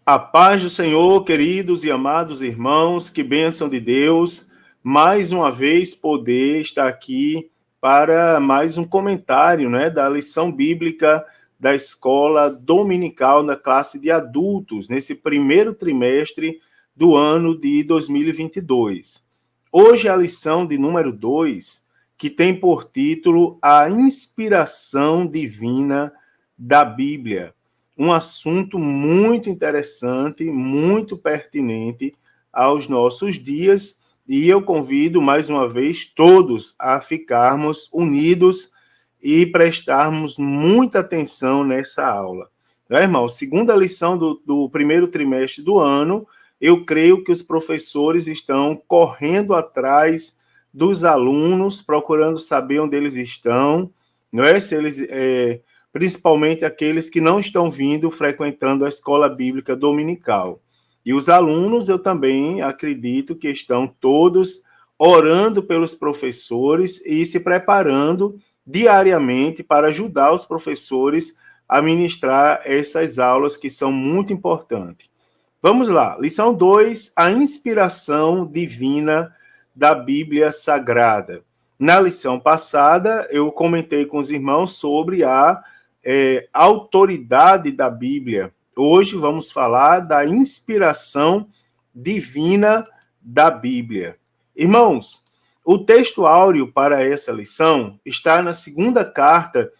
A paz do Senhor, queridos e amados irmãos, que bênção de Deus, mais uma vez poder estar aqui para mais um comentário, da lição bíblica da escola dominical na classe de adultos, nesse primeiro trimestre do ano de 2022. Hoje a lição de número 2, que tem por título A Inspiração Divina da Bíblia. Um assunto muito interessante, muito pertinente aos nossos dias, e eu convido mais uma vez todos a ficarmos unidos e prestarmos muita atenção nessa aula. Irmão? Segunda lição do primeiro trimestre do ano, eu creio que os professores estão correndo atrás dos alunos, procurando saber onde eles estão, se eles principalmente aqueles que não estão vindo frequentando a escola bíblica dominical. E os alunos, eu também acredito que estão todos orando pelos professores e se preparando diariamente para ajudar os professores a ministrar essas aulas que são muito importantes. Vamos lá, lição 2, a inspiração divina da Bíblia Sagrada. Na lição passada, eu comentei com os irmãos sobre a autoridade da Bíblia. Hoje vamos falar da inspiração divina da Bíblia. Irmãos, o texto áureo para essa lição está na segunda carta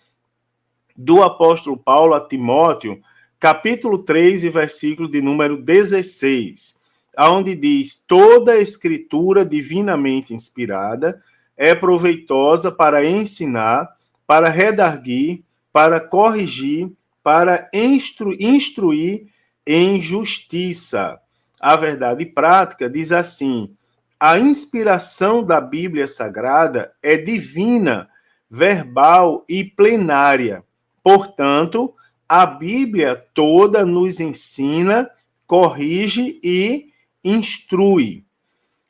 do apóstolo Paulo a Timóteo, capítulo 3 e versículo de número 16, onde diz: toda a escritura divinamente inspirada é proveitosa para ensinar, para redarguir, para corrigir, para instruir em justiça. A verdade prática diz assim: a inspiração da Bíblia Sagrada é divina, verbal e plenária. Portanto, a Bíblia toda nos ensina, corrige e instrui.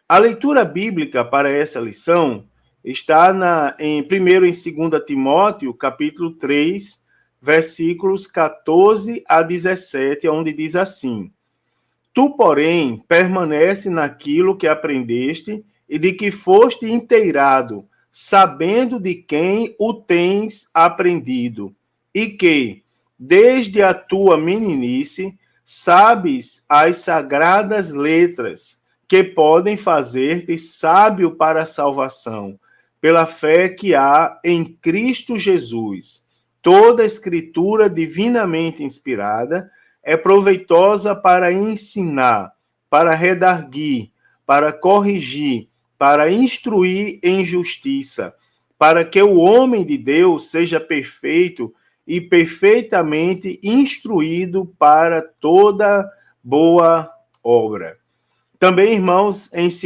A leitura bíblica para essa lição está primeiro em 2 Timóteo, capítulo 3, versículos 14 a 17, onde diz assim: tu, porém, permanece naquilo que aprendeste e de que foste inteirado, sabendo de quem o tens aprendido, e que, desde a tua meninice, sabes as sagradas letras, que podem fazer-te sábio para a salvação, pela fé que há em Cristo Jesus. Toda a escritura divinamente inspirada é proveitosa para ensinar, para redarguir, para corrigir, para instruir em justiça, para que o homem de Deus seja perfeito e perfeitamente instruído para toda boa obra. Também, irmãos, em 2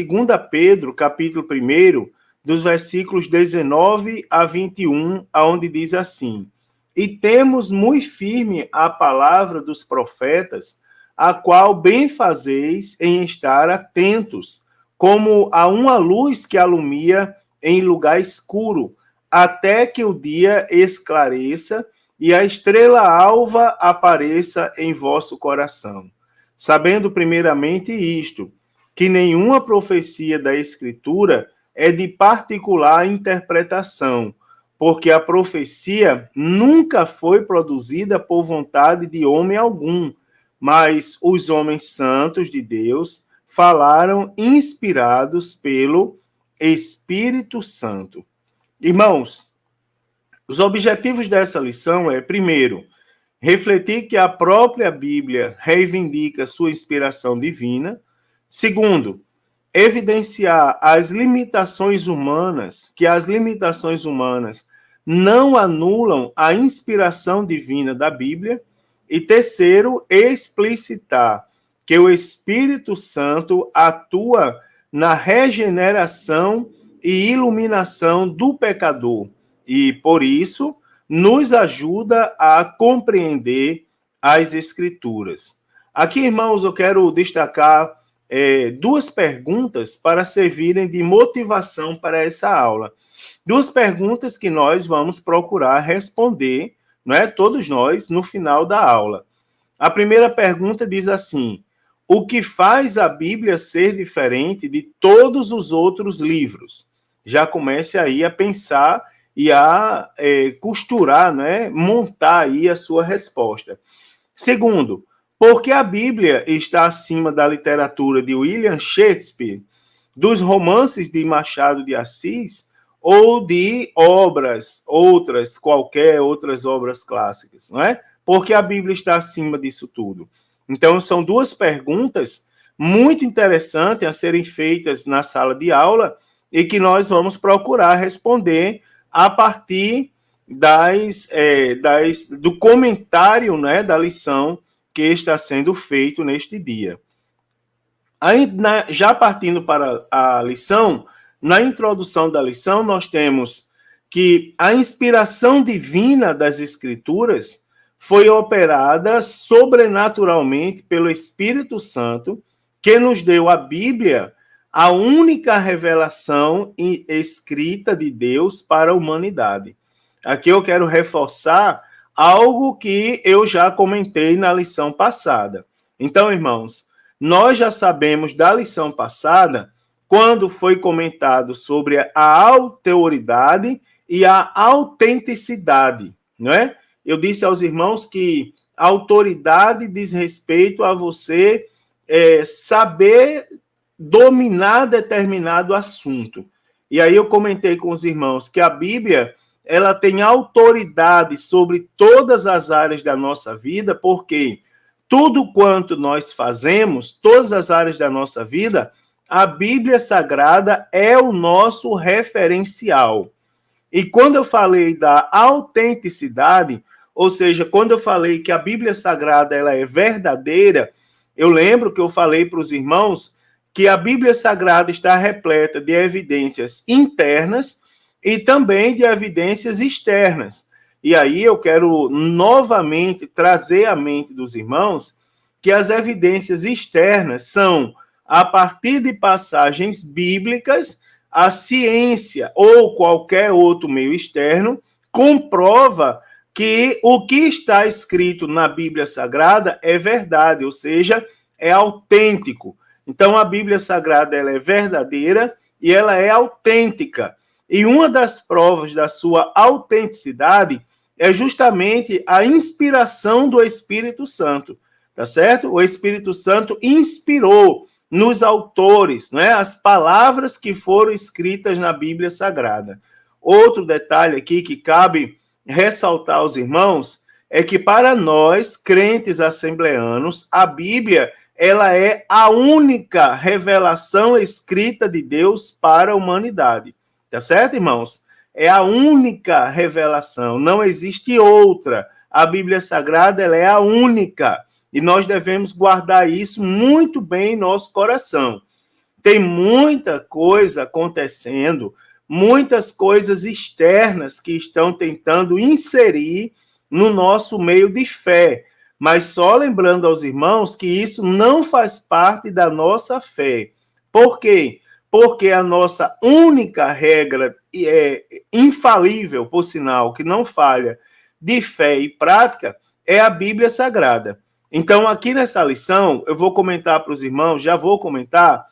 Pedro, capítulo 1, dos versículos 19 a 21, onde diz assim: e temos muito firme a palavra dos profetas, a qual bem fazeis em estar atentos, como a uma luz que alumia em lugar escuro, até que o dia esclareça e a estrela alva apareça em vosso coração. Sabendo primeiramente isto, que nenhuma profecia da Escritura é de particular interpretação, porque a profecia nunca foi produzida por vontade de homem algum, mas os homens santos de Deus falaram inspirados pelo Espírito Santo. Irmãos, os objetivos dessa lição é, primeiro, refletir que a própria Bíblia reivindica sua inspiração divina. Segundo, evidenciar as limitações humanas, que as limitações humanas não anulam a inspiração divina da Bíblia. E terceiro, explicitar que o Espírito Santo atua na regeneração e iluminação do pecador e, por isso, nos ajuda a compreender as Escrituras. Aqui, irmãos, eu quero destacar duas perguntas para servirem de motivação para essa aula. Duas perguntas que nós vamos procurar responder, todos nós, no final da aula. A primeira pergunta diz assim: o que faz a Bíblia ser diferente de todos os outros livros? Já comece aí a pensar e a costurar, né, montar aí a sua resposta. Segundo, por que a Bíblia está acima da literatura de William Shakespeare, dos romances de Machado de Assis ou de qualquer outras obras clássicas, não é? Por que a Bíblia está acima disso tudo? Então, são duas perguntas muito interessantes a serem feitas na sala de aula e que nós vamos procurar responder a partir do comentário, né, da lição que está sendo feito neste dia. Aí, já partindo para a lição, na introdução da lição, nós temos que a inspiração divina das Escrituras foi operada sobrenaturalmente pelo Espírito Santo, que nos deu a Bíblia, a única revelação escrita de Deus para a humanidade. Aqui eu quero reforçar algo que eu já comentei na lição passada. Então, irmãos, nós já sabemos da lição passada, quando foi comentado sobre a autoridade e a autenticidade, não é? Eu disse aos irmãos que a autoridade diz respeito a você saber dominar determinado assunto. E aí eu comentei com os irmãos que a Bíblia, ela tem autoridade sobre todas as áreas da nossa vida, porque tudo quanto nós fazemos, todas as áreas da nossa vida, a Bíblia Sagrada é o nosso referencial. E quando eu falei da autenticidade, ou seja, quando eu falei que a Bíblia Sagrada ela é verdadeira, eu lembro que eu falei para os irmãos que a Bíblia Sagrada está repleta de evidências internas e também de evidências externas. E aí eu quero novamente trazer à mente dos irmãos que as evidências externas são, a partir de passagens bíblicas, a ciência ou qualquer outro meio externo comprova que o que está escrito na Bíblia Sagrada é verdade, ou seja, é autêntico. Então, a Bíblia Sagrada ela é verdadeira e ela é autêntica. E uma das provas da sua autenticidade é justamente a inspiração do Espírito Santo, tá certo? O Espírito Santo inspirou nos autores, né, as palavras que foram escritas na Bíblia Sagrada. Outro detalhe aqui que cabe ressaltar aos irmãos é que para nós, crentes assembleanos, a Bíblia ela é a única revelação escrita de Deus para a humanidade. Tá certo, irmãos? É a única revelação, não existe outra. A Bíblia Sagrada ela é a única. E nós devemos guardar isso muito bem em nosso coração. Tem muita coisa acontecendo, muitas coisas externas que estão tentando inserir no nosso meio de fé. Mas só lembrando aos irmãos que isso não faz parte da nossa fé. Por quê? Porque a nossa única regra infalível, por sinal, que não falha, de fé e prática, é a Bíblia Sagrada. Então, aqui nessa lição, eu vou comentar para os irmãos, já vou comentar,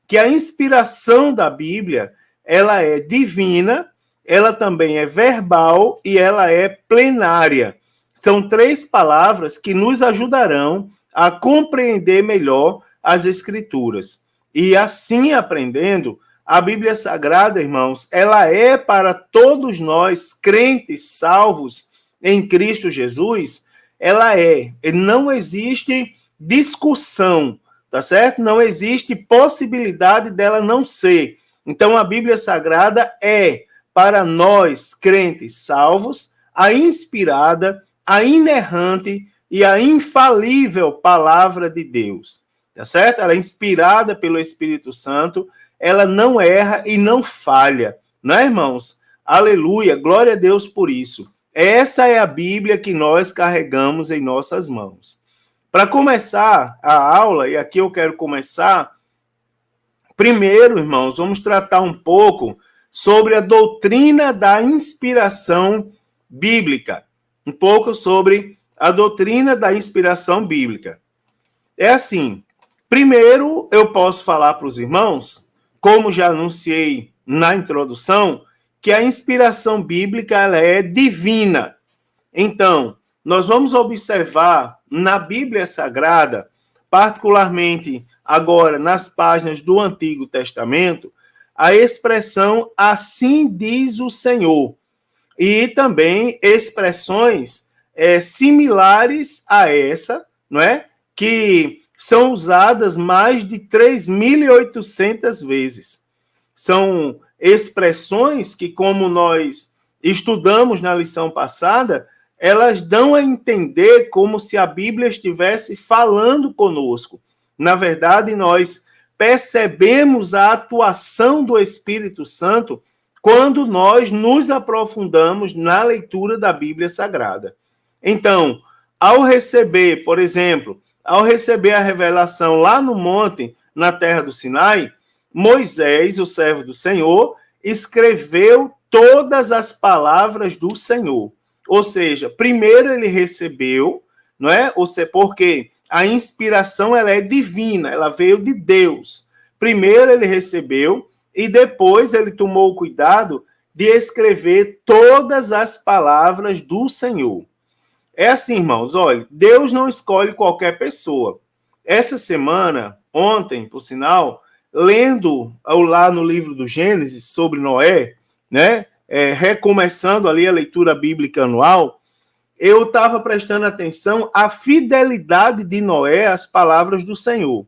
que a inspiração da Bíblia, ela é divina, ela também é verbal e ela é plenária. São três palavras que nos ajudarão a compreender melhor as Escrituras. E assim aprendendo, a Bíblia Sagrada, irmãos, ela é para todos nós, crentes salvos em Cristo Jesus, ela é. Não existe discussão, tá certo? Não existe possibilidade dela não ser. Então, a Bíblia Sagrada é, para nós, crentes salvos, a inspirada, a inerrante e a infalível palavra de Deus, tá certo? Ela é inspirada pelo Espírito Santo, ela não erra e não falha, não é, irmãos? Aleluia, glória a Deus por isso. Essa é a Bíblia que nós carregamos em nossas mãos. Para começar a aula, e aqui eu quero começar, primeiro, irmãos, vamos tratar um pouco sobre a doutrina da inspiração bíblica. Um pouco sobre a doutrina da inspiração bíblica. É assim, primeiro eu posso falar para os irmãos, como já anunciei na introdução, que a inspiração bíblica ela é divina. Então, nós vamos observar na Bíblia Sagrada, particularmente agora nas páginas do Antigo Testamento, a expressão assim diz o Senhor. E também expressões similares a essa, não é? Que são usadas mais de 3.800 vezes. São expressões que, como nós estudamos na lição passada, elas dão a entender como se a Bíblia estivesse falando conosco. Na verdade, nós percebemos a atuação do Espírito Santo quando nós nos aprofundamos na leitura da Bíblia Sagrada. Então, ao receber, por exemplo, ao receber a revelação lá no monte, na terra do Sinai, Moisés, o servo do Senhor, escreveu todas as palavras do Senhor. Ou seja, primeiro ele recebeu, não é? Ou seja, porque a inspiração ela é divina, ela veio de Deus. Primeiro ele recebeu e depois ele tomou o cuidado de escrever todas as palavras do Senhor. É assim, irmãos, olha, Deus não escolhe qualquer pessoa. Essa semana, ontem, por sinal, lendo lá no livro do Gênesis sobre Noé, né, recomeçando ali a leitura bíblica anual, eu estava prestando atenção à fidelidade de Noé às palavras do Senhor.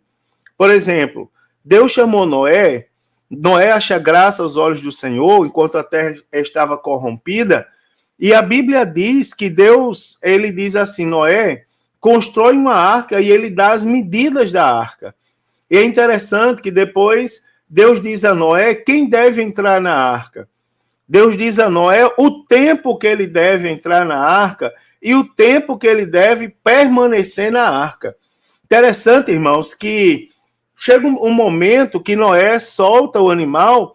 Por exemplo, Deus chamou Noé, Noé acha graça aos olhos do Senhor, enquanto a terra estava corrompida, e a Bíblia diz que Deus, ele diz assim, Noé, constrói uma arca e ele dá as medidas da arca. E é interessante que depois Deus diz a Noé quem deve entrar na arca. Deus diz a Noé o tempo que ele deve entrar na arca e o tempo que ele deve permanecer na arca. Interessante, irmãos, que chega um momento que Noé solta o animal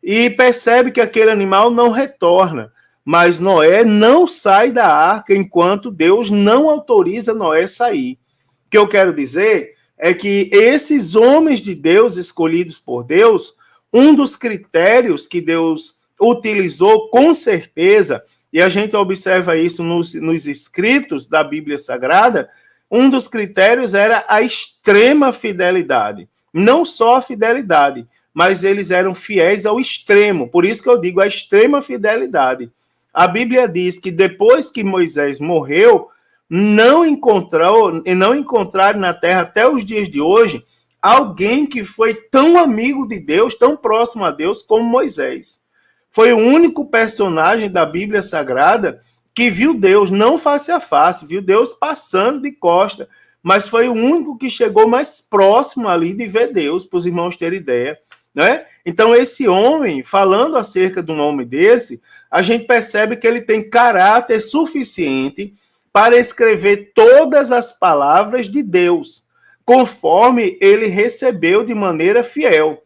e percebe que aquele animal não retorna. Mas Noé não sai da arca enquanto Deus não autoriza Noé sair. O que eu quero dizer é que esses homens de Deus, escolhidos por Deus, um dos critérios que Deus utilizou com certeza, e a gente observa isso nos escritos da Bíblia Sagrada, um dos critérios era a extrema fidelidade. Não só a fidelidade, mas eles eram fiéis ao extremo. Por isso que eu digo a extrema fidelidade. A Bíblia diz que depois que Moisés morreu, não encontraram na terra até os dias de hoje alguém que foi tão amigo de Deus, tão próximo a Deus como Moisés. Foi o único personagem da Bíblia Sagrada que viu Deus não face a face, viu Deus passando de costa, mas foi o único que chegou mais próximo ali de ver Deus, para os irmãos terem ideia, né? Então esse homem, falando acerca de um homem desse, a gente percebe que ele tem caráter suficiente para escrever todas as palavras de Deus, conforme ele recebeu de maneira fiel.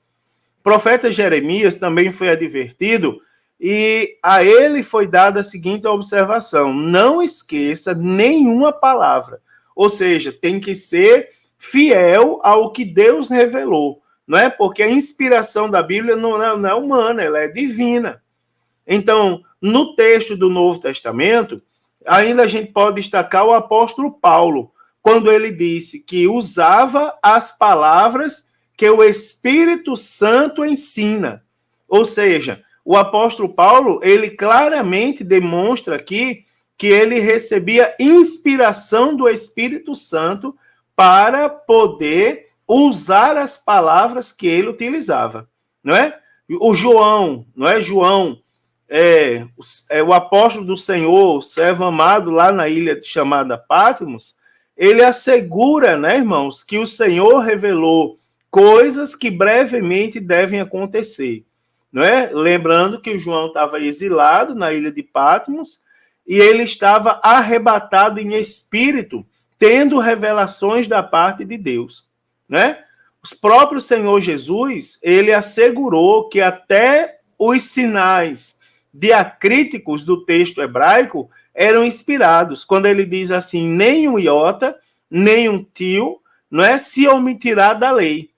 O profeta Jeremias também foi advertido e a ele foi dada a seguinte observação: não esqueça nenhuma palavra. Ou seja, tem que ser fiel ao que Deus revelou, não é? Porque a inspiração da Bíblia não é humana, ela é divina. Então, no texto do Novo Testamento, ainda a gente pode destacar o apóstolo Paulo, quando ele disse que usava as palavras que o Espírito Santo ensina. Ou seja, o apóstolo Paulo, ele claramente demonstra aqui que ele recebia inspiração do Espírito Santo para poder usar as palavras que ele utilizava, não é? O João, não é? João, o apóstolo do Senhor, servo amado lá na ilha chamada Patmos, ele assegura, né, irmãos, que o Senhor revelou coisas que brevemente devem acontecer, não é? Lembrando que o João estava exilado na ilha de Patmos e ele estava arrebatado em espírito, tendo revelações da parte de Deus, né? Os próprios Senhor Jesus, ele assegurou que até os sinais diacríticos do texto hebraico eram inspirados. Quando ele diz assim, nem um iota, nem um tio, não é, se omitirá da lei.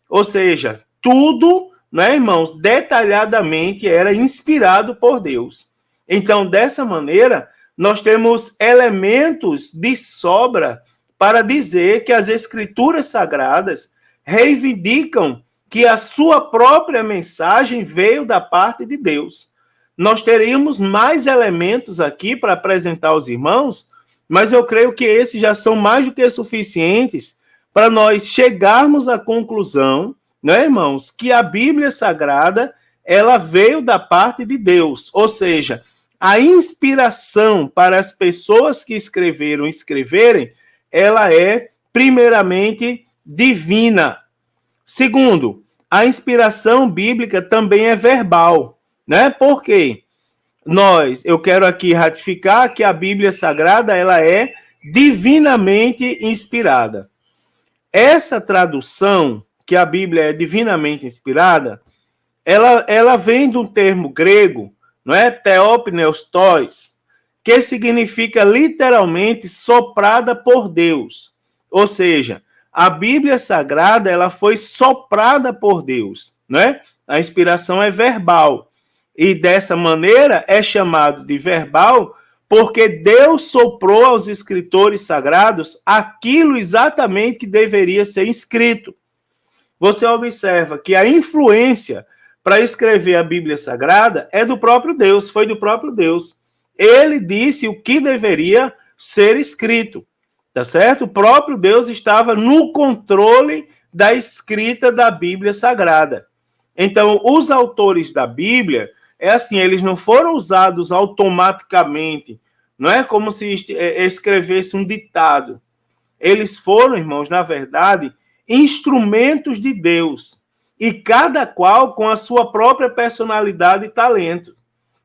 Ou seja, tudo, né, irmãos, detalhadamente era inspirado por Deus. Então, dessa maneira, nós temos elementos de sobra para dizer que as Escrituras Sagradas reivindicam que a sua própria mensagem veio da parte de Deus. Nós teríamos mais elementos aqui para apresentar aos irmãos, mas eu creio que esses já são mais do que suficientes para nós chegarmos à conclusão, né, irmãos, que a Bíblia Sagrada, ela veio da parte de Deus, ou seja, a inspiração para as pessoas que escreverem, ela é primeiramente divina. Segundo, a inspiração bíblica também é verbal, né? Por quê? Eu quero aqui ratificar que a Bíblia Sagrada, ela é divinamente inspirada. Essa tradução, que a Bíblia é divinamente inspirada, ela vem de um termo grego, não é? Theopneustos, que significa literalmente soprada por Deus. Ou seja, a Bíblia Sagrada, ela foi soprada por Deus, né? A inspiração é verbal. E dessa maneira é chamado de verbal porque Deus soprou aos escritores sagrados aquilo exatamente que deveria ser escrito. Você observa que a influência para escrever a Bíblia Sagrada é do próprio Deus, foi do próprio Deus. Ele disse o que deveria ser escrito, tá certo? O próprio Deus estava no controle da escrita da Bíblia Sagrada. Então, os autores da Bíblia, eles não foram usados automaticamente, não é como se escrevesse um ditado. Eles foram, irmãos, na verdade, instrumentos de Deus, e cada qual com a sua própria personalidade e talento.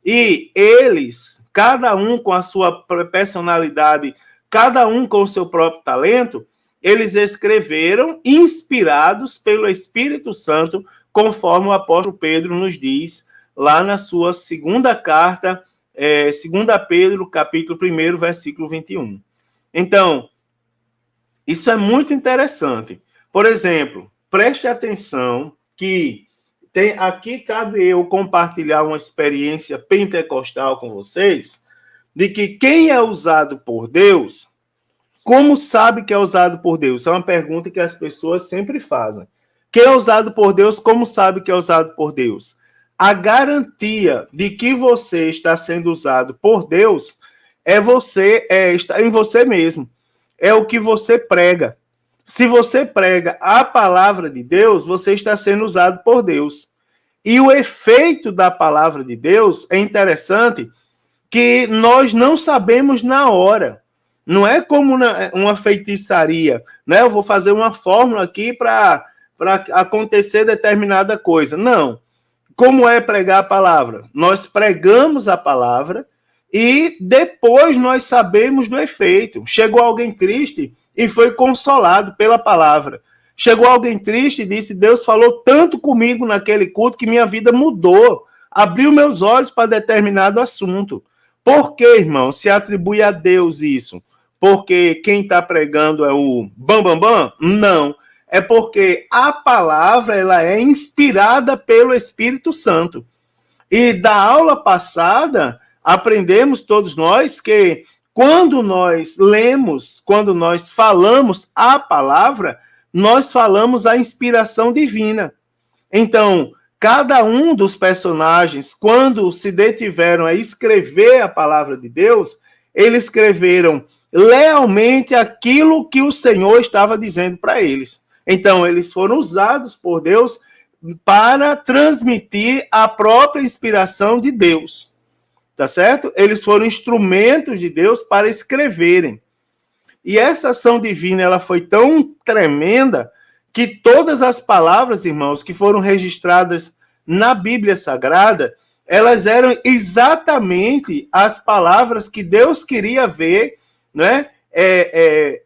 E eles, cada um com a sua personalidade, cada um com o seu próprio talento, eles escreveram inspirados pelo Espírito Santo, conforme o apóstolo Pedro nos diz, lá na sua segunda carta, 2 Pedro, capítulo 1, versículo 21. Então, isso é muito interessante. Por exemplo, preste atenção que aqui cabe eu compartilhar uma experiência pentecostal com vocês, de que quem é usado por Deus, como sabe que é usado por Deus? É uma pergunta que as pessoas sempre fazem. Quem é usado por Deus, como sabe que é usado por Deus? A garantia de que você está sendo usado por Deus está em você mesmo. É o que você prega. Se você prega a palavra de Deus, você está sendo usado por Deus. E o efeito da palavra de Deus é interessante, que nós não sabemos na hora. Não é como uma feitiçaria, né? Eu vou fazer uma fórmula aqui para acontecer determinada coisa. Não. Como é pregar a palavra? Nós pregamos a palavra e depois nós sabemos do efeito. Chegou alguém triste e foi consolado pela palavra. Chegou alguém triste e disse, Deus falou tanto comigo naquele culto que minha vida mudou. Abriu meus olhos para determinado assunto. Por que, irmão, se atribui a Deus isso? Porque quem está pregando é o bambambam? Não. É porque a palavra ela é inspirada pelo Espírito Santo. E da aula passada, aprendemos todos nós que quando nós lemos, quando nós falamos a palavra, nós falamos a inspiração divina. Então, cada um dos personagens, quando se detiveram a escrever a palavra de Deus, eles escreveram lealmente aquilo que o Senhor estava dizendo para eles. Então, eles foram usados por Deus para transmitir a própria inspiração de Deus. Tá certo? Eles foram instrumentos de Deus para escreverem. E essa ação divina, ela foi tão tremenda que todas as palavras, irmãos, que foram registradas na Bíblia Sagrada, elas eram exatamente as palavras que Deus queria ver, né,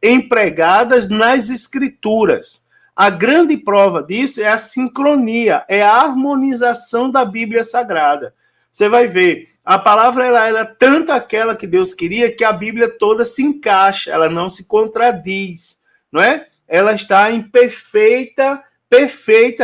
empregadas nas Escrituras. A grande prova disso é a sincronia, é a harmonização da Bíblia Sagrada. Você vai ver, A palavra ela era tanto aquela que Deus queria que a Bíblia toda se encaixa, ela não se contradiz, não é? Ela está em perfeita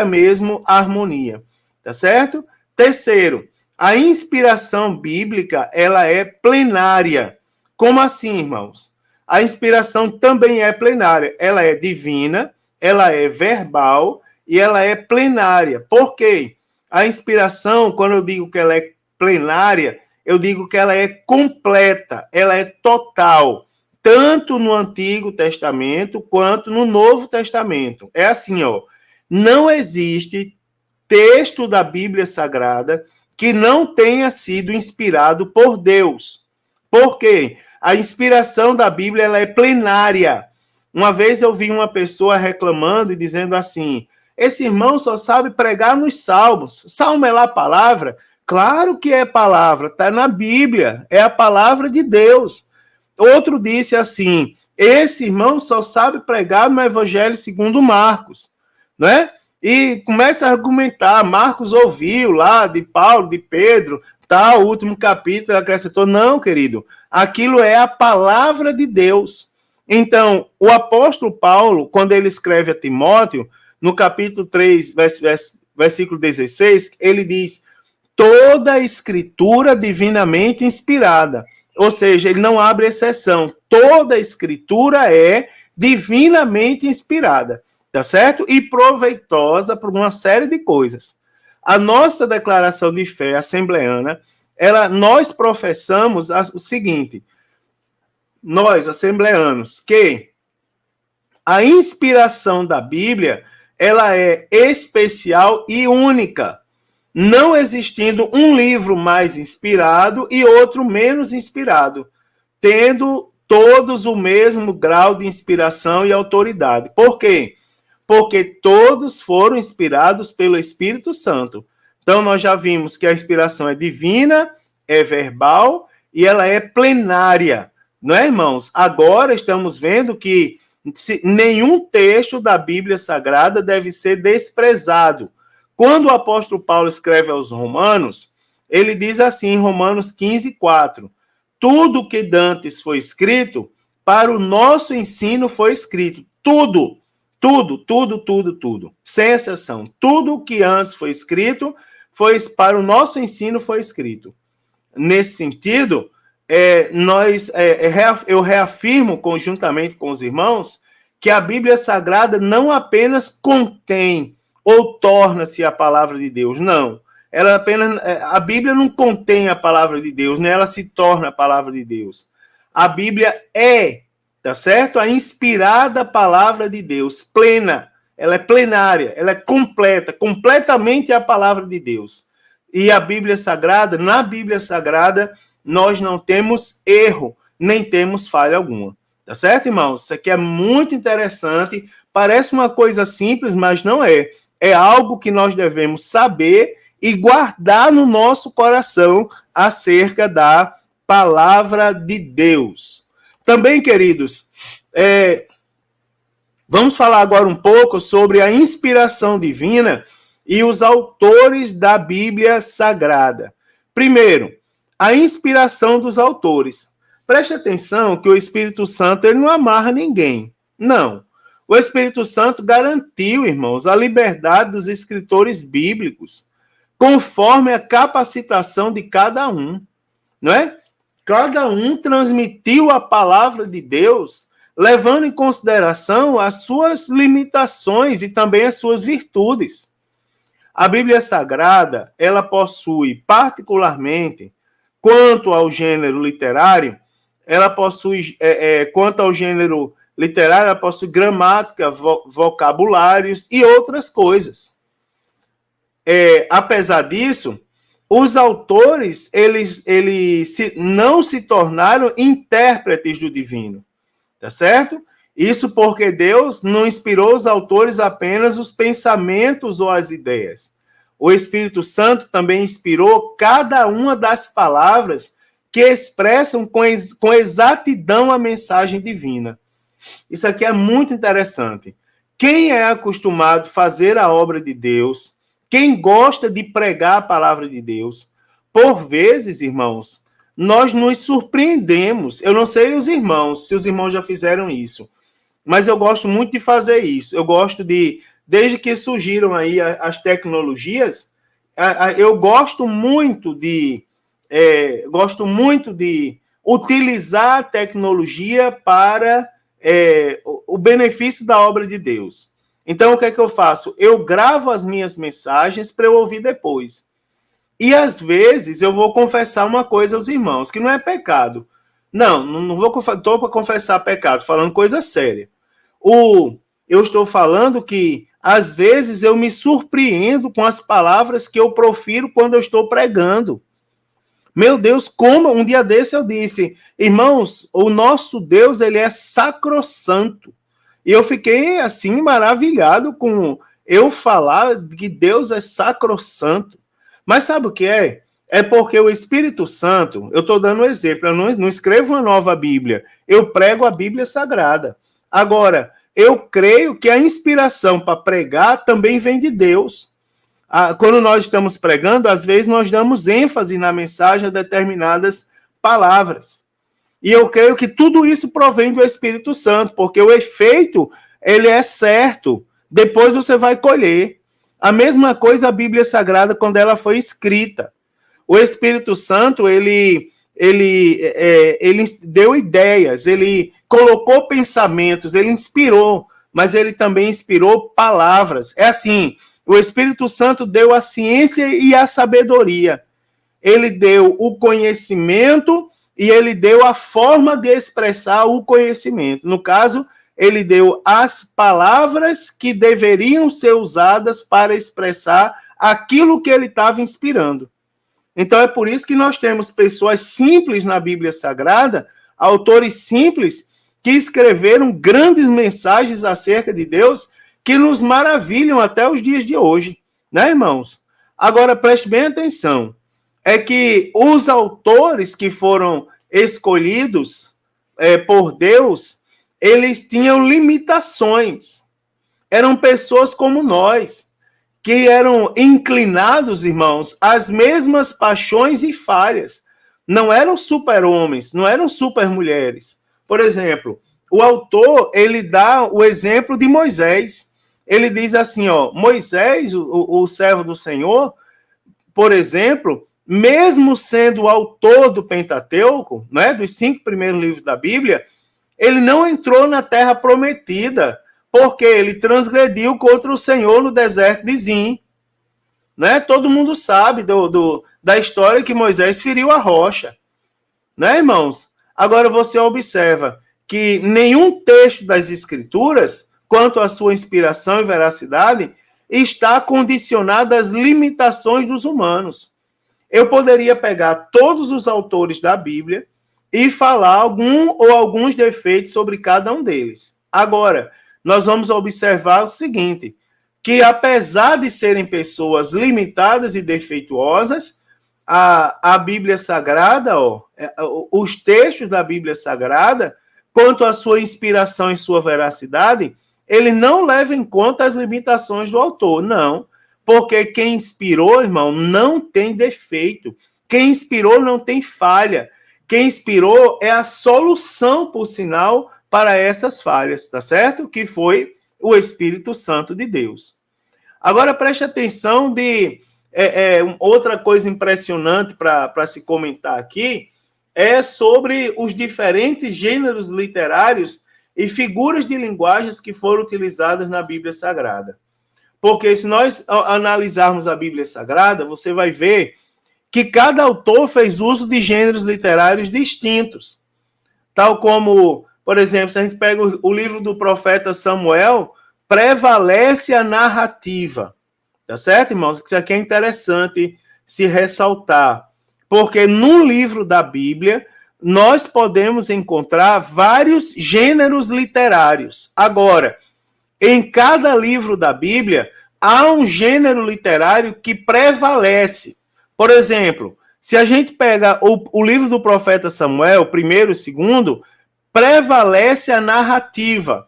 mesmo harmonia, tá certo? Terceiro, a inspiração bíblica, ela é plenária. Como assim, irmãos? A inspiração também é plenária, ela é divina, ela é verbal e ela é plenária. Por quê? A inspiração, quando eu digo que ela é plenária, eu digo que ela é completa, ela é total, tanto no Antigo Testamento quanto no Novo Testamento. É assim, ó, não existe texto da Bíblia Sagrada que não tenha sido inspirado por Deus. Por quê? A inspiração da Bíblia ela é plenária. Uma vez eu vi uma pessoa reclamando e dizendo assim: esse irmão só sabe pregar nos salmos. Salmo é lá a palavra? Claro que é palavra, está na Bíblia, é a palavra de Deus. Outro disse assim: esse irmão só sabe pregar no Evangelho segundo Marcos, né? E começa a argumentar, Marcos ouviu lá de Paulo, de Pedro, tá, o último capítulo, acrescentou, não, querido, aquilo é a palavra de Deus. Então, o apóstolo Paulo, quando ele escreve a Timóteo, no capítulo 3, versículo 16, ele diz, toda a escritura divinamente inspirada. Ou seja, ele não abre exceção. Toda a escritura é divinamente inspirada, tá certo? E proveitosa por uma série de coisas. A nossa declaração de fé assembleana, nós professamos o seguinte, nós, assembleanos, que a inspiração da Bíblia, ela é especial e única, não existindo um livro mais inspirado e outro menos inspirado, tendo todos o mesmo grau de inspiração e autoridade. Por quê? Porque todos foram inspirados pelo Espírito Santo. Então, nós já vimos que a inspiração é divina, é verbal e ela é plenária. Não é, irmãos? Agora estamos vendo que nenhum texto da Bíblia Sagrada deve ser desprezado. Quando o apóstolo Paulo escreve aos Romanos, ele diz assim em Romanos 15:4, tudo que dantes foi escrito, para o nosso ensino foi escrito. Tudo, sem exceção. Tudo que antes foi escrito, para o nosso ensino foi escrito. Nesse sentido, eu reafirmo conjuntamente com os irmãos que a Bíblia Sagrada não apenas contém ou torna-se a palavra de Deus, não. A Bíblia não contém a palavra de Deus, né? Ela se torna a palavra de Deus. A Bíblia é, tá certo? A inspirada palavra de Deus, plena, ela é plenária, ela é completa, completamente a palavra de Deus. E a Bíblia Sagrada, na Bíblia Sagrada, nós não temos erro, nem temos falha alguma. Tá certo, irmãos? Isso aqui é muito interessante, parece uma coisa simples, mas não é. É algo que nós devemos saber e guardar no nosso coração acerca da palavra de Deus. Também, queridos, vamos falar agora um pouco sobre a inspiração divina e os autores da Bíblia Sagrada. Primeiro, a inspiração dos autores. Preste atenção que o Espírito Santo ele não amarra ninguém. Não. O Espírito Santo garantiu, irmãos, a liberdade dos escritores bíblicos, conforme a capacitação de cada um, não é? Cada um transmitiu a palavra de Deus, levando em consideração as suas limitações e também as suas virtudes. A Bíblia Sagrada, ela possui particularmente, quanto ao gênero literário, ela possui, quanto ao gênero literário, ela possui gramática, vocabulários e outras coisas. Apesar disso, os autores eles não se tornaram intérpretes do divino, tá certo? Isso porque Deus não inspirou os autores apenas os pensamentos ou as ideias. O Espírito Santo também inspirou cada uma das palavras que expressam com exatidão a mensagem divina. Isso aqui é muito interessante. Quem é acostumado a fazer a obra de Deus, quem gosta de pregar a palavra de Deus, por vezes, irmãos, nós nos surpreendemos. Eu não sei os irmãos, se os irmãos já fizeram isso, mas eu gosto muito de fazer isso. Eu gosto de, desde que surgiram aí as tecnologias, eu gosto muito de utilizar a tecnologia para o benefício da obra de Deus. Então, o que é que eu faço? Eu gravo as minhas mensagens para eu ouvir depois. E, às vezes, eu vou confessar uma coisa aos irmãos, que não é pecado. Não vou estou para confessar pecado, falando coisa séria. Eu estou falando que, às vezes, eu me surpreendo com as palavras que eu profiro quando eu estou pregando. Meu Deus, como um dia desse eu disse, irmãos, o nosso Deus, ele é sacrossanto. E eu fiquei, assim, maravilhado com eu falar que Deus é sacrossanto. Mas sabe o que é? É porque o Espírito Santo, eu estou dando um exemplo, eu não escrevo uma nova Bíblia, eu prego a Bíblia Sagrada. Agora, eu creio que a inspiração para pregar também vem de Deus. Quando nós estamos pregando, às vezes nós damos ênfase na mensagem a determinadas palavras. E eu creio que tudo isso provém do Espírito Santo, porque o efeito, ele é certo. Depois você vai colher. A mesma coisa a Bíblia Sagrada quando ela foi escrita. O Espírito Santo, ele deu ideias, ele colocou pensamentos, ele inspirou, mas ele também inspirou palavras. É assim, o Espírito Santo deu a ciência e a sabedoria. Ele deu o conhecimento e ele deu a forma de expressar o conhecimento. No caso, ele deu as palavras que deveriam ser usadas para expressar aquilo que ele estava inspirando. Então é por isso que nós temos pessoas simples na Bíblia Sagrada, autores simples, que escreveram grandes mensagens acerca de Deus que nos maravilham até os dias de hoje, né, irmãos? Agora, preste bem atenção, é que os autores que foram escolhidos por Deus, eles tinham limitações. Eram pessoas como nós, que eram inclinados, irmãos, às mesmas paixões e falhas. Não eram super-homens, não eram super-mulheres. Por exemplo, o autor, ele dá o exemplo de Moisés. Ele diz assim, Moisés, o servo do Senhor, por exemplo, mesmo sendo o autor do Pentateuco, né, dos 5 primeiros livros da Bíblia, ele não entrou na terra prometida, porque ele transgrediu contra o Senhor no deserto de Zim. Né? Todo mundo sabe da história que Moisés feriu a rocha. Né, irmãos? Agora você observa que nenhum texto das Escrituras, quanto à sua inspiração e veracidade, está condicionado às limitações dos humanos. Eu poderia pegar todos os autores da Bíblia e falar alguns defeitos sobre cada um deles. Agora, nós vamos observar o seguinte, que apesar de serem pessoas limitadas e defeituosas, a Bíblia Sagrada, os textos da Bíblia Sagrada, quanto à sua inspiração e sua veracidade, ele não leva em conta as limitações do autor, não. Porque quem inspirou, irmão, não tem defeito. Quem inspirou não tem falha. Quem inspirou é a solução, por sinal, para essas falhas, tá certo? Que foi o Espírito Santo de Deus. Agora, preste atenção de outra coisa impressionante para se comentar aqui, é sobre os diferentes gêneros literários e figuras de linguagens que foram utilizadas na Bíblia Sagrada. Porque se nós analisarmos a Bíblia Sagrada, você vai ver que cada autor fez uso de gêneros literários distintos. Tal como, por exemplo, se a gente pega o livro do profeta Samuel, prevalece a narrativa. Tá certo, irmãos? Isso aqui é interessante se ressaltar. Porque no livro da Bíblia, nós podemos encontrar vários gêneros literários. Agora, em cada livro da Bíblia, há um gênero literário que prevalece. Por exemplo, se a gente pega o livro do profeta Samuel, primeiro e segundo, prevalece a narrativa.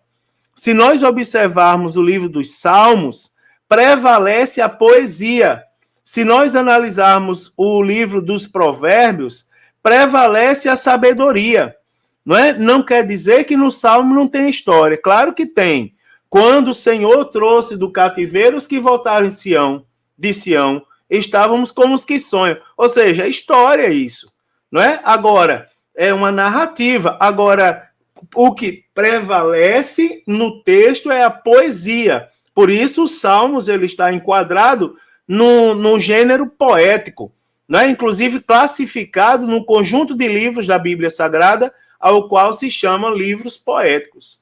Se nós observarmos o livro dos Salmos, prevalece a poesia. Se nós analisarmos o livro dos Provérbios, prevalece a sabedoria. Não é? Não quer dizer que no Salmo não tem história. Claro que tem. Quando o Senhor trouxe do cativeiro os que voltaram de Sião, estávamos como os que sonham. Ou seja, história isso. Não é? Agora, é uma narrativa. Agora, o que prevalece no texto é a poesia. Por isso, os Salmos ele está enquadrado no gênero poético, né? Inclusive classificado no conjunto de livros da Bíblia Sagrada, ao qual se chama livros poéticos.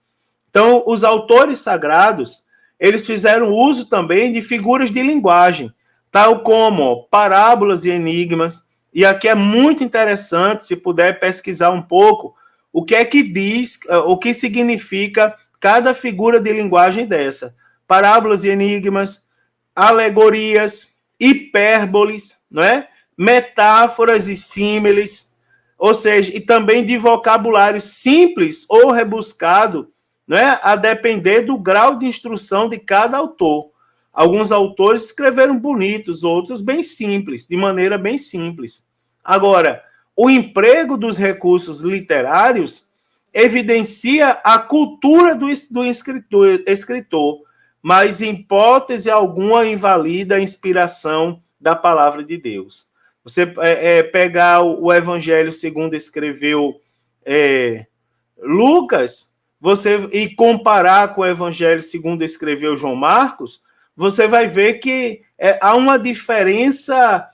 Então, os autores sagrados, eles fizeram uso também de figuras de linguagem, tal como parábolas e enigmas, e aqui é muito interessante, se puder pesquisar um pouco, o que é que diz, o que significa cada figura de linguagem dessa. Parábolas e enigmas, alegorias, hipérboles, não é? Metáforas e símiles, ou seja, e também de vocabulário simples ou rebuscado, não é? A depender do grau de instrução de cada autor. Alguns autores escreveram bonitos, outros bem simples, de maneira bem simples. Agora, o emprego dos recursos literários evidencia a cultura do escritor, mas em hipótese alguma invalida a inspiração da palavra de Deus. Você pegar o Evangelho segundo escreveu Lucas, e comparar com o Evangelho segundo escreveu João Marcos, você vai ver que há uma diferença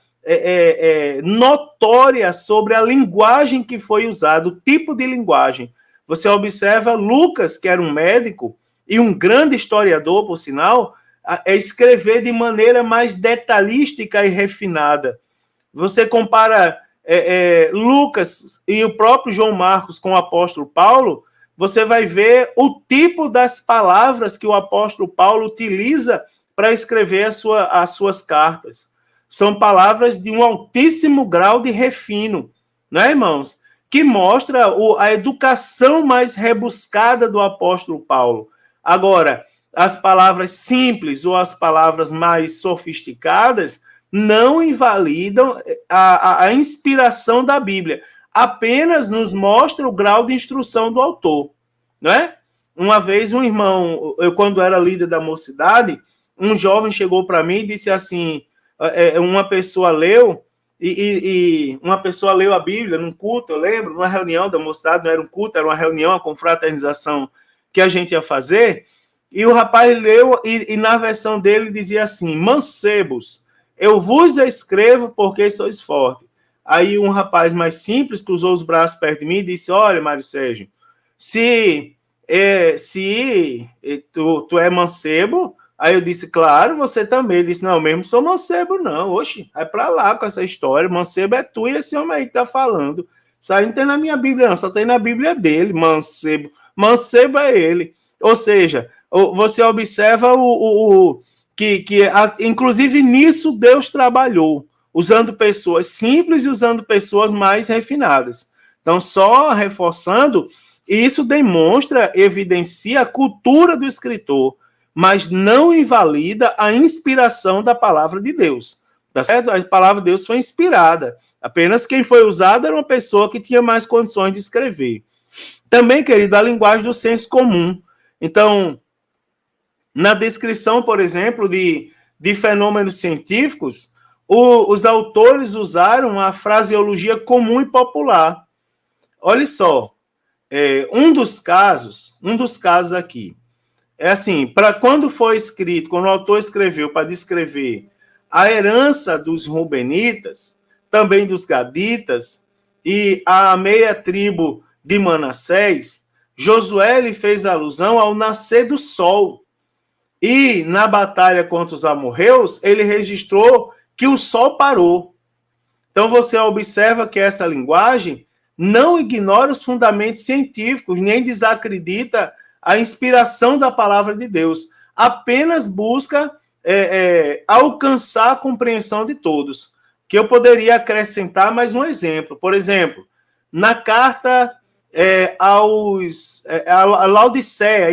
notória sobre a linguagem que foi usada, o tipo de linguagem. Você observa Lucas, que era um médico, e um grande historiador, por sinal, escrever de maneira mais detalhística e refinada. Você compara Lucas e o próprio João Marcos com o apóstolo Paulo, você vai ver o tipo das palavras que o apóstolo Paulo utiliza para escrever as suas cartas. São palavras de um altíssimo grau de refino, né, irmãos? Que mostra a educação mais rebuscada do apóstolo Paulo. Agora, as palavras simples ou as palavras mais sofisticadas não invalidam a inspiração da Bíblia. Apenas nos mostra o grau de instrução do autor, não é? Uma vez um irmão, eu quando era líder da mocidade, um jovem chegou para mim e disse assim, uma pessoa leu uma pessoa leu a Bíblia num culto, eu lembro, numa reunião da mocidade, não era um culto, era uma reunião, uma confraternização que a gente ia fazer, e o rapaz leu, e na versão dele dizia assim, mancebos, eu vos escrevo porque sois fortes. Aí um rapaz mais simples cruzou os braços perto de mim e disse, olha, Mário Sérgio, se tu é mancebo, aí eu disse, claro, você também. Ele disse, não, eu mesmo sou mancebo, não. Oxe, vai pra lá com essa história. Mancebo é tu e esse homem aí que tá falando. Isso aí não tem na minha Bíblia, não. Só tem na Bíblia dele, mancebo. Mancebo é ele. Ou seja, você observa inclusive nisso Deus trabalhou, usando pessoas simples e usando pessoas mais refinadas. Então, só reforçando, isso demonstra, evidencia a cultura do escritor, mas não invalida a inspiração da palavra de Deus. Tá certo? A palavra de Deus foi inspirada. Apenas quem foi usado era uma pessoa que tinha mais condições de escrever. Também, querido, a linguagem do senso comum. Então, na descrição, por exemplo, de fenômenos científicos, os autores usaram a fraseologia comum e popular. Olha só, um dos casos aqui, é assim, para quando foi escrito, quando o autor escreveu para descrever a herança dos Rubenitas, também dos Gaditas, e a meia tribo de Manassés, Josué lhe fez alusão ao nascer do sol. E na batalha contra os amorreus, ele registrou que o sol parou. Então você observa que essa linguagem não ignora os fundamentos científicos, nem desacredita a inspiração da palavra de Deus. Apenas busca alcançar a compreensão de todos. Que eu poderia acrescentar mais um exemplo. Por exemplo, na carta a Laodiceia,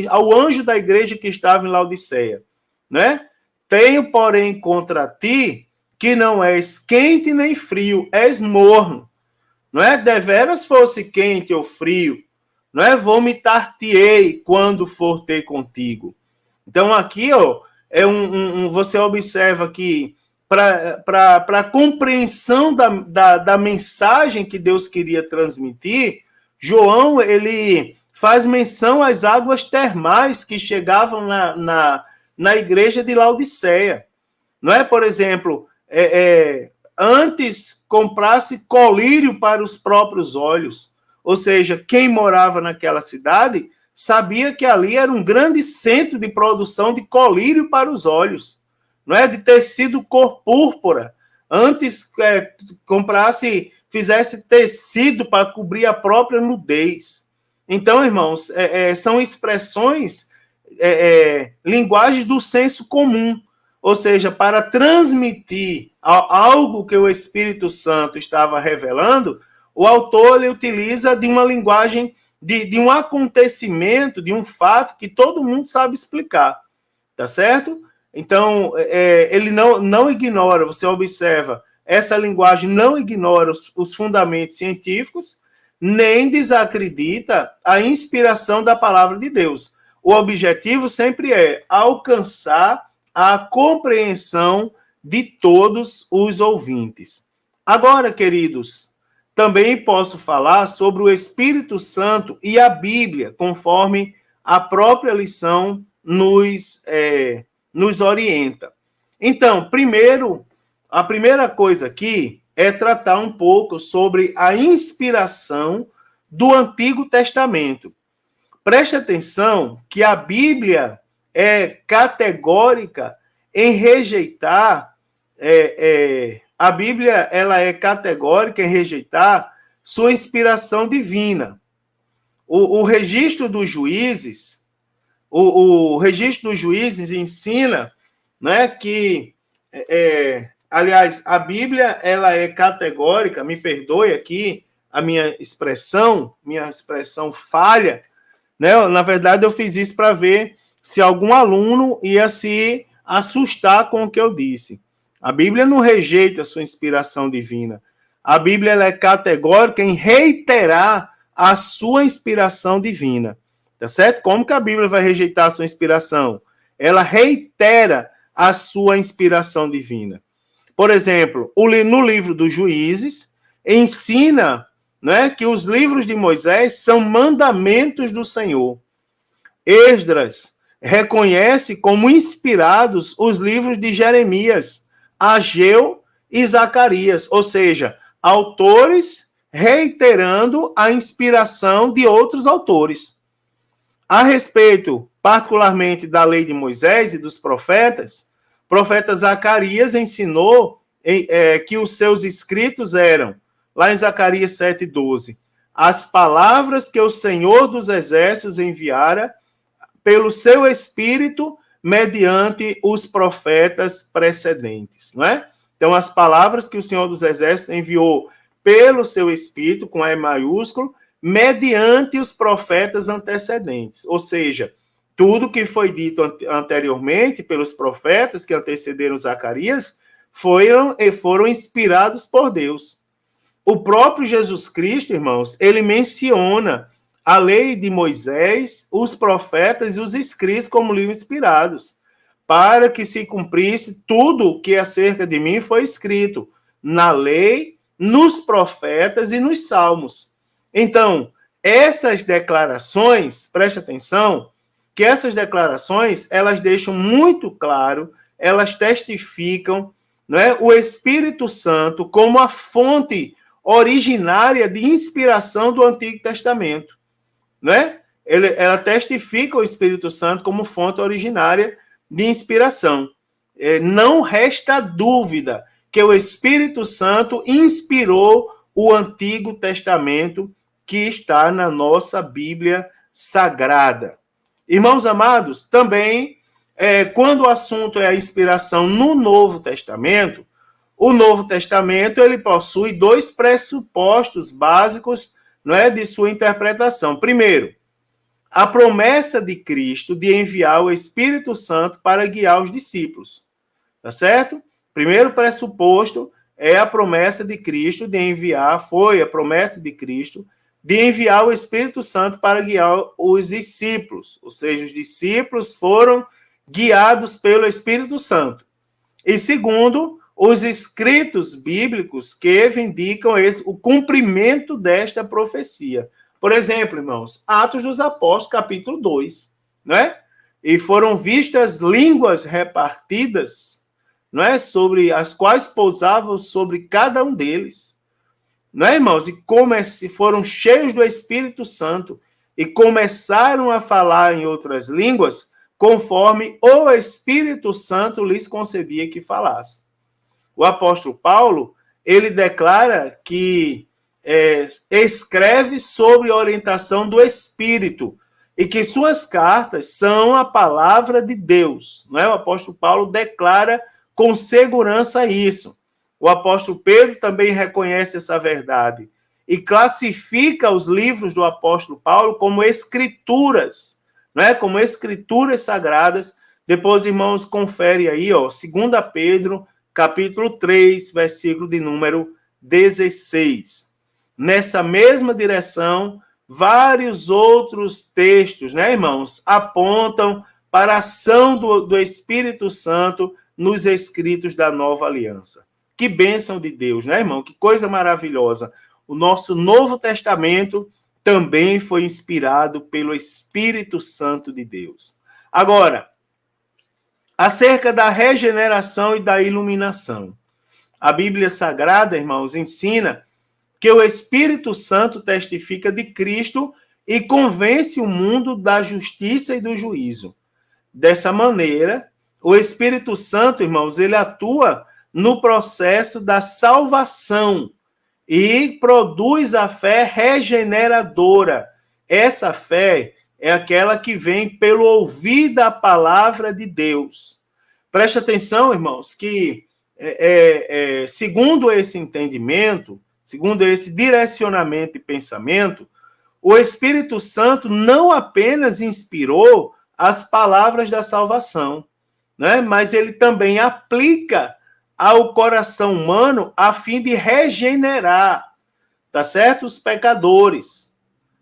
ao anjo da igreja que estava em Laodiceia, né? Tenho, porém, contra ti que não és quente nem frio, és morno. Não é? Deveras fosse quente ou frio, não é? Vomitar-te-ei quando for ter contigo. Então, aqui, ó, você observa que para a compreensão da mensagem que Deus queria transmitir, João, ele faz menção às águas termais que chegavam na igreja de Laodiceia. Não é, por exemplo, antes comprasse colírio para os próprios olhos. Ou seja, quem morava naquela cidade sabia que ali era um grande centro de produção de colírio para os olhos, não é? De tecido cor púrpura. Antes fizesse tecido para cobrir a própria nudez. Então, irmãos, são expressões, linguagens do senso comum, ou seja, para transmitir algo que o Espírito Santo estava revelando, o autor ele utiliza de uma linguagem de um acontecimento, de um fato que todo mundo sabe explicar, tá certo? Então, ele não ignora, você observa, essa linguagem não ignora os fundamentos científicos, nem desacredita a inspiração da palavra de Deus. O objetivo sempre é alcançar a compreensão de todos os ouvintes. Agora, queridos, também posso falar sobre o Espírito Santo e a Bíblia, conforme a própria lição nos orienta. Então, a primeira coisa aqui é tratar um pouco sobre a inspiração do Antigo Testamento. Preste atenção que a Bíblia é categórica em rejeitar a Bíblia ela é categórica em rejeitar sua inspiração divina. O registro dos juízes, o registro dos juízes ensina, né, que, aliás, a Bíblia ela é categórica, me perdoe aqui a minha expressão falha, né? Na verdade, eu fiz isso para ver se algum aluno ia se assustar com o que eu disse. A Bíblia não rejeita a sua inspiração divina. A Bíblia ela é categórica em reiterar a sua inspiração divina. Tá certo? Como que a Bíblia vai rejeitar a sua inspiração? Ela reitera a sua inspiração divina. Por exemplo, no livro dos Juízes, ensina, né, que os livros de Moisés são mandamentos do Senhor. Esdras reconhece como inspirados os livros de Jeremias, Ageu e Zacarias, ou seja, autores reiterando a inspiração de outros autores. A respeito, particularmente, da lei de Moisés e dos profetas, o profeta Zacarias ensinou que os seus escritos eram, lá em Zacarias 7,12, as palavras que o Senhor dos Exércitos enviara pelo seu Espírito mediante os profetas precedentes, não é? Então, as palavras que o Senhor dos Exércitos enviou pelo seu Espírito, com E maiúsculo, mediante os profetas antecedentes. Ou seja, tudo que foi dito anteriormente pelos profetas que antecederam Zacarias foram inspirados por Deus. O próprio Jesus Cristo, irmãos, ele menciona a lei de Moisés, os profetas e os escritos como livros inspirados, para que se cumprisse tudo o que acerca de mim foi escrito na lei, nos profetas e nos salmos. Então, essas declarações, preste atenção, que essas declarações, elas deixam muito claro, elas testificam, né, o Espírito Santo como a fonte originária de inspiração do Antigo Testamento. Né? Ela testifica o Espírito Santo como fonte originária de inspiração. Não resta dúvida que o Espírito Santo inspirou o Antigo Testamento que está na nossa Bíblia Sagrada. Irmãos amados, também, quando o assunto é a inspiração no Novo Testamento, o Novo Testamento ele possui dois pressupostos básicos, não é, de sua interpretação. Primeiro, a promessa de Cristo de enviar o Espírito Santo para guiar os discípulos. tá certo? Primeiro pressuposto é a promessa de Cristo de enviar, foi a promessa de Cristo de enviar o Espírito Santo para guiar os discípulos, ou seja, os discípulos foram guiados pelo Espírito Santo. E segundo, os escritos bíblicos que vindicam o cumprimento desta profecia. Por exemplo, irmãos, Atos dos Apóstolos, capítulo 2, né? E foram vistas línguas repartidas, não é? Sobre as quais pousavam sobre cada um deles. Não é, irmãos? E como se foram cheios do Espírito Santo e começaram a falar em outras línguas, conforme o Espírito Santo lhes concedia que falasse. O apóstolo Paulo, ele declara que escreve sobre a orientação do Espírito e que suas cartas são a palavra de Deus. Não é? O apóstolo Paulo declara com segurança isso. O apóstolo Pedro também reconhece essa verdade e classifica os livros do apóstolo Paulo como escrituras, não é? Como escrituras sagradas. Depois, irmãos, confere aí, ó, 2 Pedro, capítulo 3, versículo de número 16. Nessa mesma direção, vários outros textos, né, irmãos, apontam para a ação do Espírito Santo nos escritos da Nova Aliança. Que bênção de Deus, né, irmão? Que coisa maravilhosa. O nosso Novo Testamento também foi inspirado pelo Espírito Santo de Deus. Agora, acerca da regeneração e da iluminação. A Bíblia Sagrada, irmãos, ensina que o Espírito Santo testifica de Cristo e convence o mundo da justiça e do juízo. Dessa maneira, o Espírito Santo, irmãos, ele atua no processo da salvação e produz a fé regeneradora. Essa fé é aquela que vem pelo ouvir da palavra de Deus. Preste atenção, irmãos, que segundo esse entendimento, segundo esse direcionamento e pensamento, o Espírito Santo não apenas inspirou as palavras da salvação, né? Mas ele também aplica ao coração humano a fim de regenerar, tá certo? Os pecadores,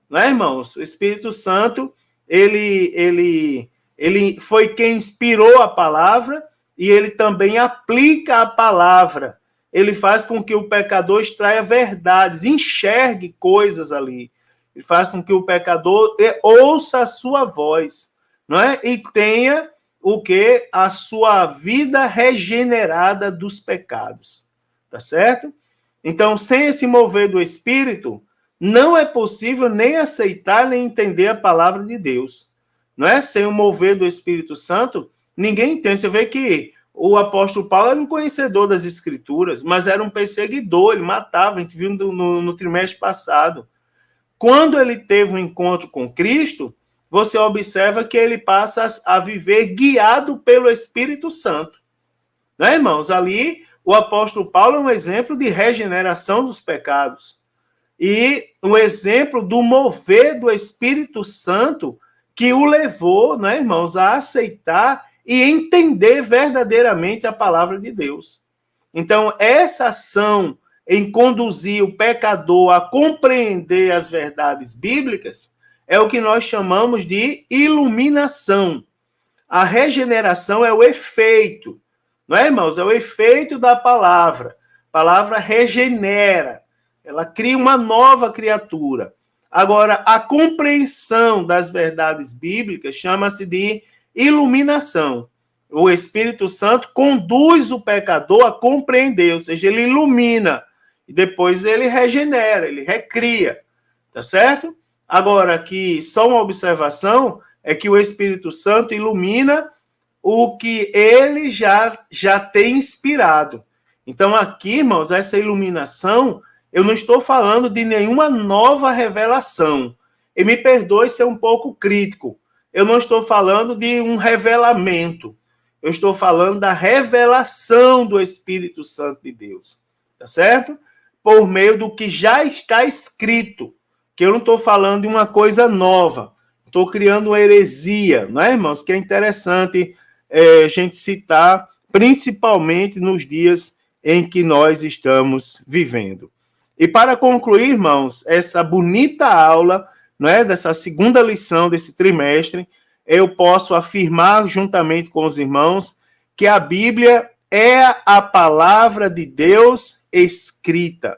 né, irmãos? O Espírito Santo, ele foi quem inspirou a palavra e ele também aplica a palavra. Ele faz com que o pecador extraia verdades, enxergue coisas ali. Ele faz com que o pecador ouça a sua voz, não é? E tenha o que? A sua vida regenerada dos pecados. Tá certo? Então, sem esse mover do Espírito, não é possível nem aceitar, nem entender a palavra de Deus. Não é? Sem o mover do Espírito Santo, ninguém entende. Você vê que o apóstolo Paulo era um conhecedor das Escrituras, mas era um perseguidor, ele matava, a gente viu no trimestre passado. Quando ele teve um encontro com Cristo, você observa que ele passa a viver guiado pelo Espírito Santo. Né, irmãos? Ali, o apóstolo Paulo é um exemplo de regeneração dos pecados. E um exemplo do mover do Espírito Santo que o levou, né, irmãos, a aceitar e entender verdadeiramente a palavra de Deus. Então, essa ação em conduzir o pecador a compreender as verdades bíblicas é o que nós chamamos de iluminação. A regeneração é o efeito, não é, irmãos? É o efeito da palavra. A palavra regenera, ela cria uma nova criatura. Agora, a compreensão das verdades bíblicas chama-se de iluminação. O Espírito Santo conduz o pecador a compreender, ou seja, ele ilumina, e depois ele regenera, ele recria, tá certo? Agora, aqui, só uma observação, é que o Espírito Santo ilumina o que ele já tem inspirado. Então, aqui, irmãos, essa iluminação, eu não estou falando de nenhuma nova revelação. E me perdoe ser um pouco crítico. Eu não estou falando de um revelamento. Eu estou falando da revelação do Espírito Santo de Deus. Tá certo? Por meio do que já está escrito. Que eu não estou falando de uma coisa nova. Estou criando uma heresia, não é, irmãos? Que é interessante a gente citar principalmente nos dias em que nós estamos vivendo. E para concluir, irmãos, essa bonita aula, não é, dessa segunda lição desse trimestre, eu posso afirmar juntamente com os irmãos que a Bíblia é a palavra de Deus escrita.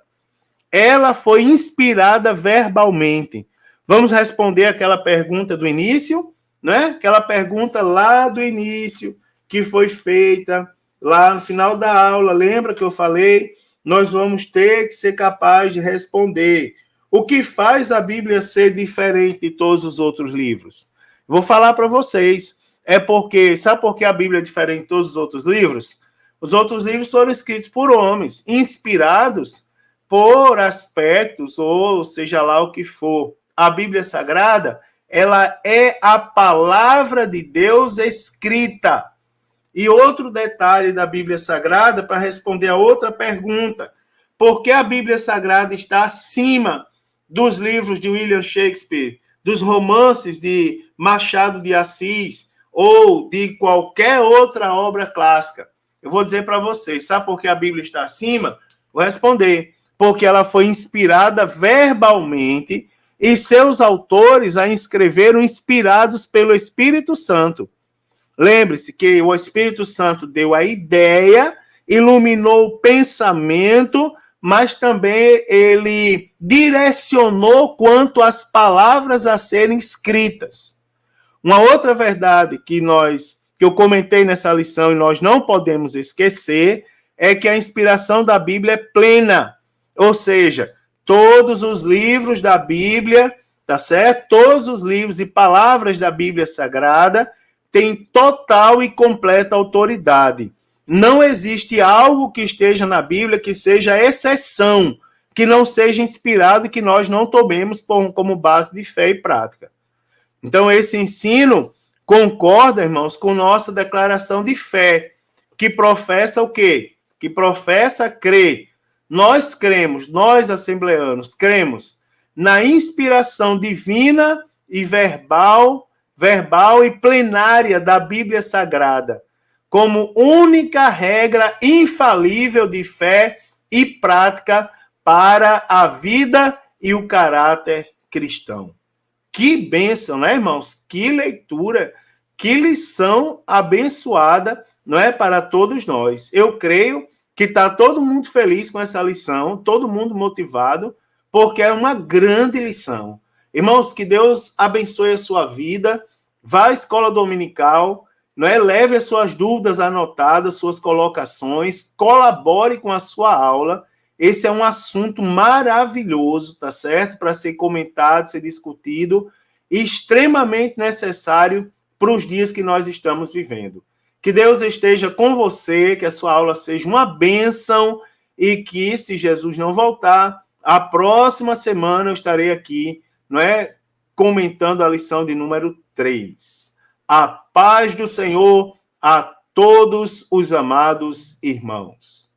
Ela foi inspirada verbalmente. Vamos responder aquela pergunta do início, né? Aquela pergunta lá do início que foi feita lá no final da aula. Lembra que eu falei? Nós vamos ter que ser capaz de responder. O que faz a Bíblia ser diferente de todos os outros livros? Vou falar para vocês. Sabe por que a Bíblia é diferente de todos os outros livros? Os outros livros foram escritos por homens, inspirados por aspectos, ou seja lá o que for. A Bíblia Sagrada, ela é a palavra de Deus escrita. E outro detalhe da Bíblia Sagrada, para responder a outra pergunta, por que a Bíblia Sagrada está acima dos livros de William Shakespeare, dos romances de Machado de Assis, ou de qualquer outra obra clássica? Eu vou dizer para vocês, sabe por que a Bíblia está acima? Vou responder, porque ela foi inspirada verbalmente e seus autores a escreveram inspirados pelo Espírito Santo. Lembre-se que o Espírito Santo deu a ideia, iluminou o pensamento, mas também ele direcionou quanto às palavras a serem escritas. Uma outra verdade que eu comentei nessa lição e nós não podemos esquecer é que a inspiração da Bíblia é plena. Ou seja, todos os livros da Bíblia, tá certo? Todos os livros e palavras da Bíblia Sagrada têm total e completa autoridade. Não existe algo que esteja na Bíblia que seja exceção, que não seja inspirado e que nós não tomemos como base de fé e prática. Então, esse ensino concorda, irmãos, com nossa declaração de fé, que professa o quê? Que professa crer. Nós cremos, nós assembleanos, cremos na inspiração divina e verbal e plenária da Bíblia Sagrada, como única regra infalível de fé e prática para a vida e o caráter cristão. Que bênção, né, irmãos? Que leitura, que lição abençoada, não é, para todos nós. Eu creio que está todo mundo feliz com essa lição, todo mundo motivado, porque é uma grande lição. Irmãos, que Deus abençoe a sua vida, vá à escola dominical, não é? Leve as suas dúvidas anotadas, suas colocações, colabore com a sua aula. Esse é um assunto maravilhoso, tá certo? Para ser comentado, ser discutido, e extremamente necessário para os dias que nós estamos vivendo. Que Deus esteja com você, que a sua aula seja uma bênção e que, se Jesus não voltar, a próxima semana eu estarei aqui, não é, comentando a lição de número 3. A paz do Senhor a todos os amados irmãos.